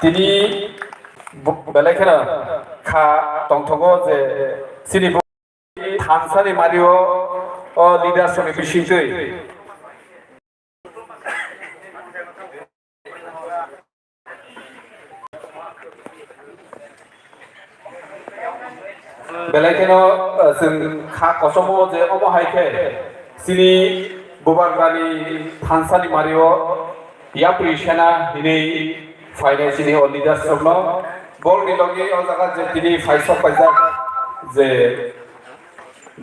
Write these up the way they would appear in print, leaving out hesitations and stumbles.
তিনি বেলেখেনা খা টংথগো যে সিনি থানসারি মারিও লিডারশিপ বিশিষ্টই बेलायखेनो जों खा कसमो जे अबहायखे सिनि बुबाग्रानि थानसालि मारियो या प्रिसेना हिनै फाइनेन्सिनि लिडारशिप न बलनि लगे अ जागा जे दिनै फाइसब पाइजा जे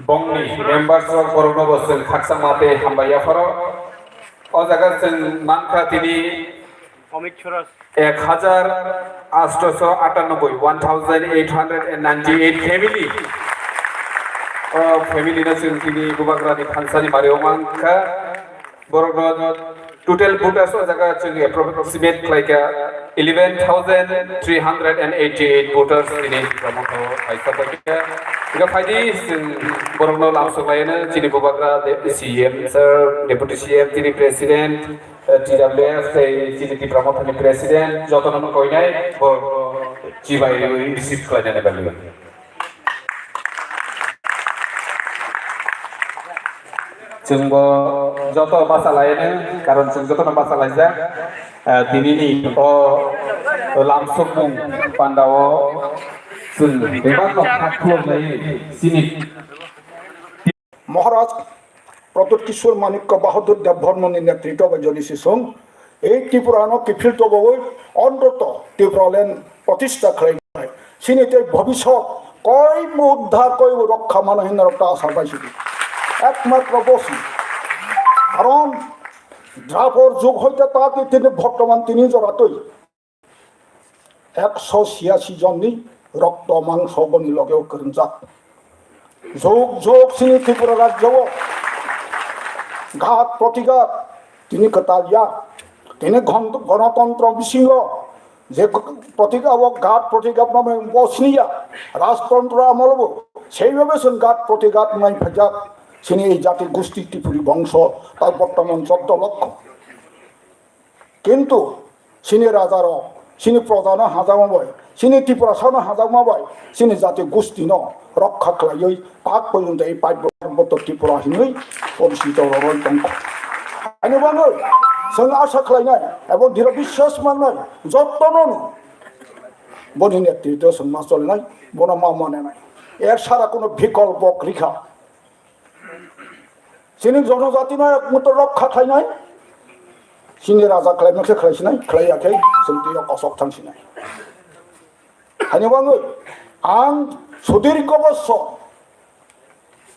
बंनि मेम्बार्स अफ करनो बसजों खाकसा माते हामबायाफोर अ जागा जों मानखा दिनै 1898 family family na जों दिनै बुबाग्रानि थानसालि Mario मानखा बरनो total voters o jaga chung approximate like 11,388 voters ini promoto paisa paika ega faidi borongno lamsoglaina chini bubagra CM sir deputy CM chini president TWF chini promoto ni president jotono koinai bor chibai receive klaina balu जोंबो जत भाषा लायनो कारण जों जत भाषा लायजा दिनैनि लामसुकमुं पान्डाव जों बेबायदि खाख्लबनाय सिनि महाराज प्रतुत किशोर माणिक्य बाहादुर देवधर्मनि नेतृत्व जलिसी सं এই ত্রিপুরানো কিফিল তো বই অন্তত ত্রিপুরালেন প্রতিষ্ঠা খাই সিনিতে ভবিষ্যৎ কই উদ্ধার কই রক্ষা মানহীন একটা আশা পাইছিল একমাত্র বসি কারণ দ্রাপর যুগ হইতে তাকে তিনি বর্তমান তিনি জড়াতই 186 জননি রক্ত মাংস বনি লগেও করেন যাক যুগ যুগ সিনি ত্রিপুরা রাজ্য ঘাত প্রতিঘাত তিনি কতালিয়া তিনি গণতন্ত্র বিশৃঙ্গ যে প্রতিঘাত ঘাত প্রতিঘাত নামে বসনিয়া রাজতন্ত্র আমলব সেইভাবে ঘাত প্রতিঘাত নাই ভেজাক সিনি এই জাতির গোষ্ঠী ত্রিপুরী বংশ তার বর্তমান 14 লক্ষ কিন্তু সিনি রাজার সিনি প্রধান হাজামাবাই সিনি ত্রিপুরা সান হাজামাবাই সিনি জাতির গোষ্ঠী ন রক্ষা খাই তাক পর্যন্ত এই পার্বত্য ত্রিপুরা হিনই পরিচিত রয়তঙ্ক আইনবাঙ্গল जों आशा खालायनाय এবং দৃঢ় বিশ্বাস মাননাय যত্ন বনি নেতৃত্ব जों मा চলনাय বনা मा মানে নাই এর সারা কোনো বিকল্প রেখা যিনি জনজাতি নয় একমাত্র রক্ষা খাইনায় সিনি রাজা খাইনাयसो খাইसिनाय खायाखै जों दैयाव कसक थांसिनाय हानिबाङै आं सुदीर्घ बছর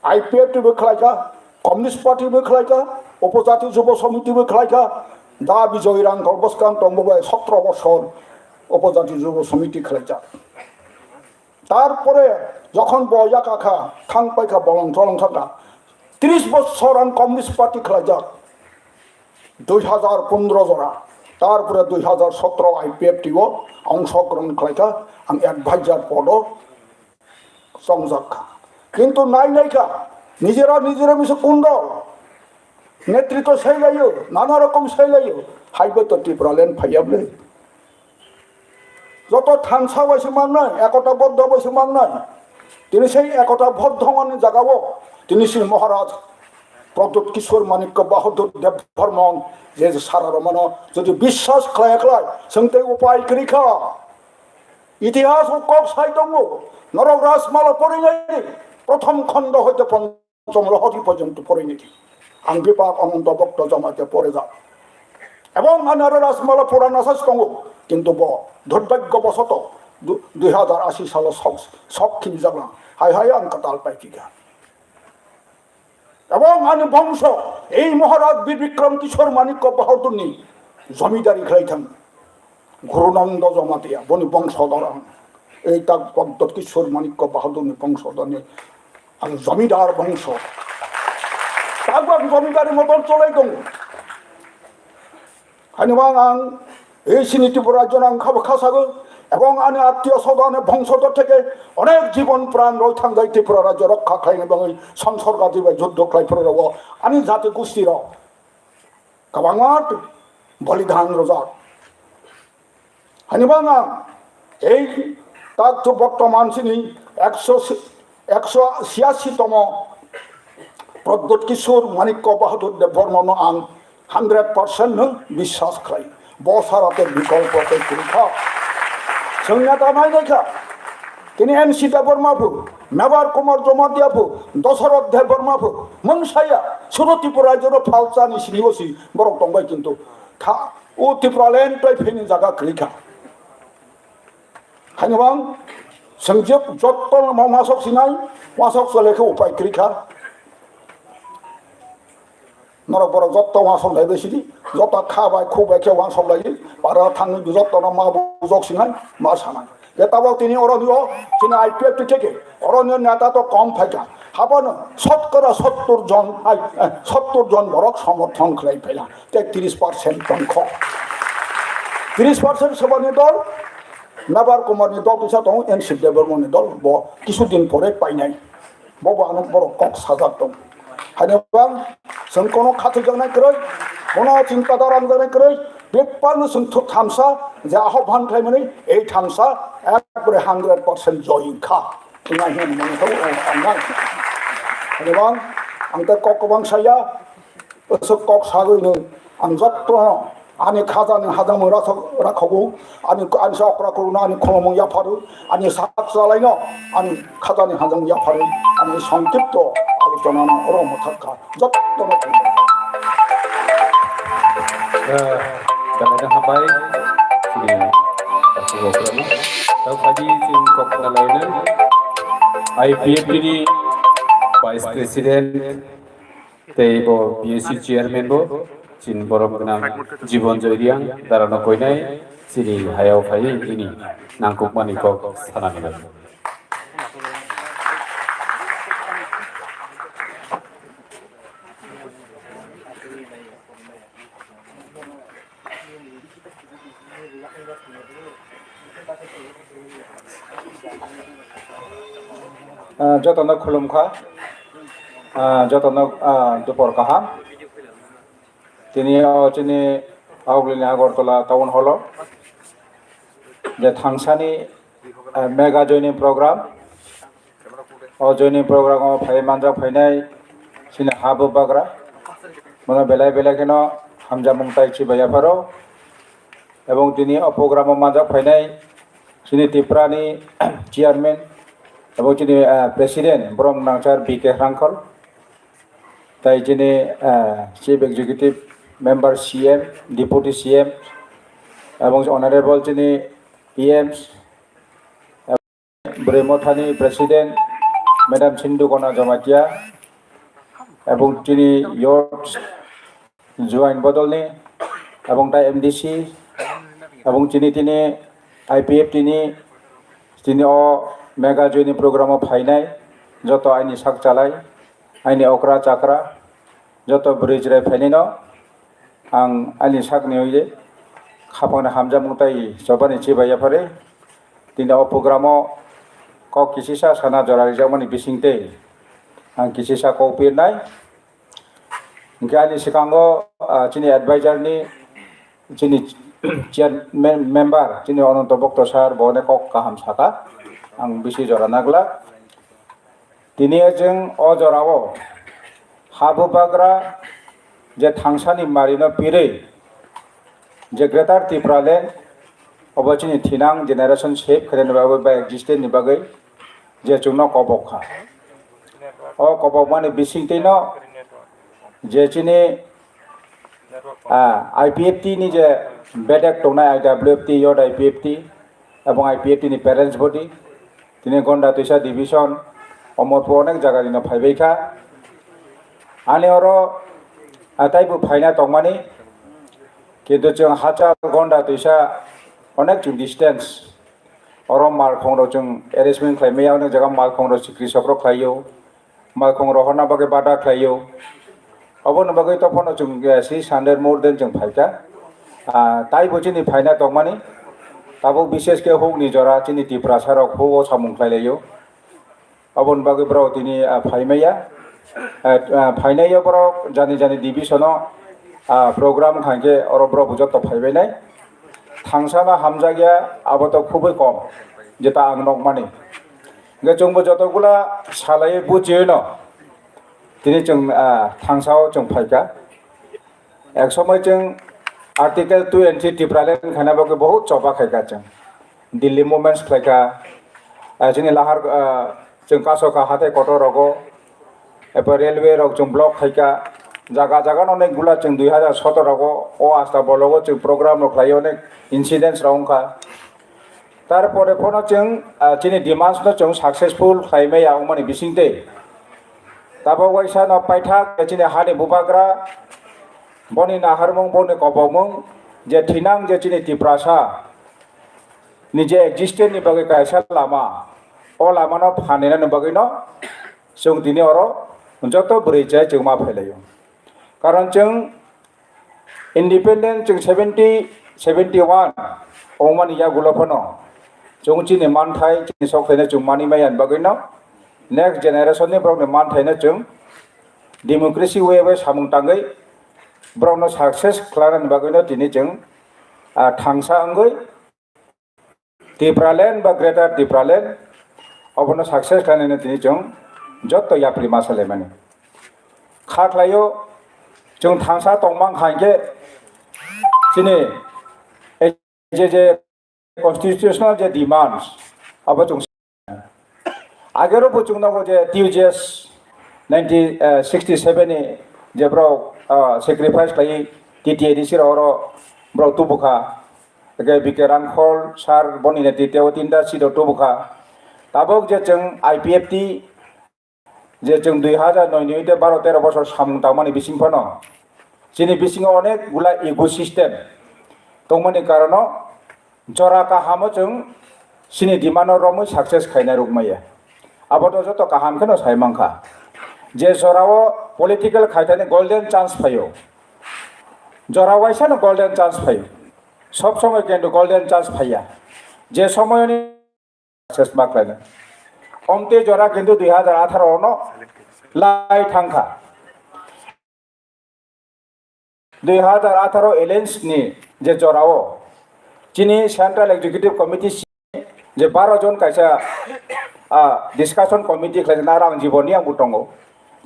आईपीएफबो खालायखा कम्युनिस्ट पार्टीबो खालायखा उपजाति যুব সমিতিबो खालायखा दा বিজয় রাং গর্বস্কান তম্ববাই 17 বছর উপজাতি যুব সমিতি খালাইছা তারপরে যখন বয়া কাকা থাং পাইখা বলং চলং থাকা 30 বছর আন কমিউনিস্ট পার্টি খালাইছা 2015 জনা তারপরে 2017 আইপিএফটিও অংশগ্রহণ খালাইখা আং অ্যাডভাইজার পদ সংযুক্ত কিন্তু নাইখা নিজেরা মিশে কুন্ডল নেতৃত্ব সাইলাইও নানা রকম সাইলাইও হাইবে তো ত্রিপুরালেন ফাইয়াবলে যত থানসা বসে মাননায় একতা বদ্ধ বসে মাননায় তিনি সেই একতা বদ্ধ মানে জাগাবো তিনি শ্রী মহারাজ প্রদ্যোৎ কিশোর মাণিক্য বাহাদুর দেববর্মন যে সারা রমন যদি বিশ্বাস খায় খায় সঙ্গে উপায় করিখা ইতিহাস ও কক সাহিত্য নরক রাসমালা পরিণতি প্রথম খণ্ড হইতে পঞ্চম লহরী পর্যন্ত পরিণতি आं विपाक अनंत भक्त जमाते पड़े जा এবং আনার রাসমালা পুরাণ আসাস দङ কিন্তু দুর্ভাগ্যবশত 2080 সালে সক্ষিন জাগলাম হাই হাই আং কাতাল পাইকিগা এবং আনি বংশ এই মহারাজ বীর বিক্রম কিশোর মাণিক্য বাহাদুর নি জমিদারি খাইথাম গুরুনন্দ জমাতিয়া বনি বংশধর এই তা প্রদ্যোৎ কিশোর মাণিক্য বাহাদুর নি বংশধর নি আং জমিদার বংশ তারপর জমিদারি মতন চলে দङ হানিবাং আং এই সিনি ত্রিপুরা রাজ্য আং খাবো খাসাগো এবং আনি আত্মীয় স্বজনে বংশধর থেকে অনেক জীবন প্রাণ রই থাঙ্গাই ত্রিপুরা রাজ্য রক্ষা খাই এবং এই সংসর্গাদি যুদ্ধ খাই ফেলে যাব আনি জাতি গোষ্ঠীর কাবাঙাট বলিদান রোজা হানিবাং এই তাক বর্তমান সিনি 186তম প্রদ্যোৎ কিশোর মানিক্য বাহাদুর দেববর্মন আং 100% বিশ্বাস খাই বসারাতে বিকল্প পরীক্ষা সংজ্ঞাতা নাই দেখা তিনি এনসি দেববর্মাফু মেবার কুমার জমাতিয়াফু দশরথ দেববর্মাফু মনসাইয়া সুরত ত্রিপুরা রাজ্যের ফালচানি শ্রীবসী বরক দंबाय কিন্তু ও ত্রিপুরালেন টয় ফেনি জায়গা ক্রিখা হানিবাং संजोब जत्त मासक सिनाय मासक चलेखौ उपाय क्रिखा नरक बर जत्त मासक लायबेसिदि जत्त खाबाय खुबाय के वासक लायो बारा थाङो जत्त मा बुजक सिनाय मा सानाय गेताबाव तिनि अरनिय तिनि आईपीएफ टिके अरनिय नेता तो कम फायका हाबानो 70 जन 70 जन बरक समर्थन खालाय फैला 33% जन ख 30% सबानि दल मेबार कुमारनि दल फैसा दं एनसि देबबर्मननि दल কিছুদিন পরে পাইनाय बबानो बर कक साजाब दं हानिबां जों कोनो खाथि जानाय करै कोनो चिन्ता दारां जानाय करै बेपानो जों थामसा जे आह्वान खालामनानै এই थामसा একবারে 100% जयखा जोंहा हेमनखौ आंनाय हानिबां आंता कक बांसाया ओसो कक सागैनो आं जत्त आनि खाजानि हाजामो राखगौ आनि साकरा करुना आनि खलम याफारो आनि साक जालायनो आनि खाजानि हाजाम याफारो आनि संक्षिप्त आलोचना रमथाखा जत्तनो Dalam hambai sini aku berapa? Tahu pagi sini kok lainnya IPF ini Vice President, teibo BSC Chairman bo Chin borok nam Jibon Joyriang darano koinai sini hayau fai ini nangkuk manikok sanani lagi. जतन खुलुमखा जतन दुपर काहा तिनी चिनी आवगलिनि Agartala town हल जे थांसानि mega जयनिं programme जयनिं programme phi मानजा फाइनाय सिनि हाबो बाग्रा मने बेलाय बेलायखेनो हामजा मुंताय चिबायाफारो एवं तिनी प्रोग्राम मानजा फाइनाय सिनि त्रिपुरानि चेयारमैन এবং যিনি প্রেসিডেন্ট ব্রহ্ম নাংচার বিকে রাংখল তাই যিনি chief executive member CM deputy CM এবং অনারেবল যিনি পিএমস ব্রহ্মথানি প্রেসিডেন্ট ম্যাডাম সিন্ধুকণা জমাতিয়া এবং যিনি ইয়র্ট জয়েন্ট বদলনি এবং তাই এমডিসি এবং তিনি আইপিএফ তিনি मेगा जयनी प्रोग्राम फाइनाय जत आइनि साक चालाय आइनि अक्रा चाक्रा जत ब्रिज राय फाइनायनो आं आइनि साक नेउजे खापांना हामजा मुंताय जबानि चिबायाफारे दिनै प्रोग्राम क किसिसा साना जरा जामनि बिसिंते आं किसिसा कौपिरनाय इनके आइनि सिकांगो चिनि एडभाइजारनि चिनि चेयारमैन मेम्बार चिनि अनंत भक्त सार बने कक काहाम साका आं बिसि जरा नागला दिनै जों अजराव हाबोबाग्रा जे थांसानि मारिनो पिरै जे ग्रेटार त्रिपुरालेण्ड अबचिनि थिनां जेनेरेशन सेफ खालामनोबाबो बा एक्जिस्टेन्टनि बागै जे जोंनो कबखा कबक माने बिसिंतैनो जे चिनि आईपीएफटी नि जे बेडेक दंनाय आईडब्लिउएफटी यड आईपीएफटी एवं आईपीएफटी नि पेरेंट्स बडी दिनै गंडा तुइसा डिविजन अमरपुर अनेक जायगानिनो फायबायखा आनि अर आतायबो फायना दंमानि किन्तु जों हाजार गंडा तुइसा अनेक जों डिस्टेंस अर मालखंरो जों एरेन्जमेन्ट खालामनायाव अनेक जायगा मालखंरो सिक्रि सक्र खालायो मालखंरो हरना बागै बादा खालायो अबनो बागै तफनो जों 600 मोर देन जों फायका तायबो जोंनि फायना दंमानि ताबो विशेष के हो निजरा चिनि त्रिपुरा सारक हो सामुंख्लायलायो अबन बागै ब्राव दिनै फायमाया फायनाया ब्राव जानि डिभिजन प्रोग्राम खांके अर ब्राव बुजत फायबायनाय थांसाना हामजागिया आबाद खुबै कम जेता आं नगमानि जोंबो जतगुला सालायो बुजियो न दिनै जों थांसाव जों फायका एक समय जों आर्टिकल 2 टिप्रालेन खानाबाबो बहुत चौबा खायका जों दिल्ली मुभमेंट्स फायका जोंनि लाहार जों कासका हाथाय कट रगो एबा रेलवे रग जों ब्लक खायका जागा जागा अनेक गुला जों 2017 रगो ओ आस्था बलगो जों प्रोग्राम रखलायो अनेक इन्सिडेंट्स रंखा तारपरे फनो जों जोंनि डिमांड्स न जों सक्सेसफुल खायमाया उमानि बिसिंते ताबो वाइसा न पाइथा जोंनि हानि बुबाग्रा बनि नाहारमं बनि कबमं जे थिनां जे जोंनि तिप्रासा निजे एक्जिस्टेंट नि बागै कायसा लामा ओ लामा न फानेना न बागै न जों दिनै अरो जत ब्रैजाय जों मा फैलायो कारण जों इंडिपेंडेंट जों 71 ओमानि या गुलफनो जों जोंनि मानथाय जोंनि सखैनो जों मानि मायान बागै न नेक्स्ट जेनेरेशन नि ब्रावनो मानथायनो जों डेमोक्रेसी वे वे सामुं तांगै ब्रावनो सक्सेस खालामनो बागैनो दिनै जों थांसा अंगै टिप्रालेन बा ग्रेटर टिप्रालेन अबनो सक्सेस खालामनो दिनै जों जत याप्रि मासाले माने खाख्लायो जों थांसा तंमां खांके दिनै जे constitutional जे demands अब जों आगेरो बुचुंनांगौ जे TUGS 1967 नि जेब्राव सेक्रिफाइस खालायो TTAD सिरावरो ब्राव तुबुखा के बिके रांखल सार बनिने तितेव तिनदा सिदो तुबुखा ताबक जे जों IPFT जे जों 2009 नि 12-13 बছর सामुं तामानि बिसिंफनो जिनि बिसिङाव अनेक गुला इगो सिस्टेम दंमोननि कारणाव जरा काहामो जों सिनि डिमान्ड रमै सक्सेस खायना रुगमाया आबाद जत काहामखनो सायमांखा जे जराव पलिटिकल खायथानि गोल्डन चान्स फायो जरा वाइसानो गोल्डन चान्स फायो सब समय किन्तु गोल्डन चान्स फाया जे समयनि सक्सेस माख्लायनो अमते जरा किन्तु 2018 न लाई थांखा 2018 एलेन्स नि जे जराव जिनि सेंट्रल एग्जीक्यूटिव कमिटी जे 12 जन कैसा डिस्कशन कमिटी खालामना रां जीवननि आंबो दङ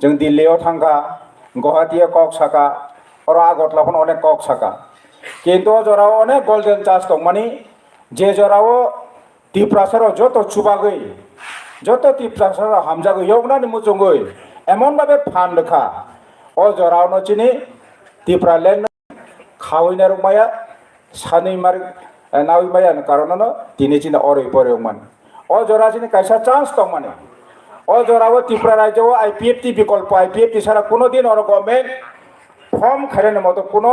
जों दिल्लीयाव थांगा गुवाहाटीयाव कक साका और आगरतलाफोर अनेक कक साका किन्तु जराव अनेक गोल्डन चान्स दं माने जे जराव तिप्रासाराव जत चुबागै जत तिप्रासाराव हामजागै यौनानि मुचुंगै एमन भाबे फानदखा ओ जरावनो चिनि तिप्रालेन खावैना रुमाया सानै मार नाविमाया कारणानो दिनै चिनि अरै परेवमान ओ जरासिनि कैसा चान्स दं माने ओ जराव त्रिपुरा राज्यआव IPFT विकल्प IPFT सारा कोनो दिन और गवर्नमेंट फर्म खायनो मतो कोनो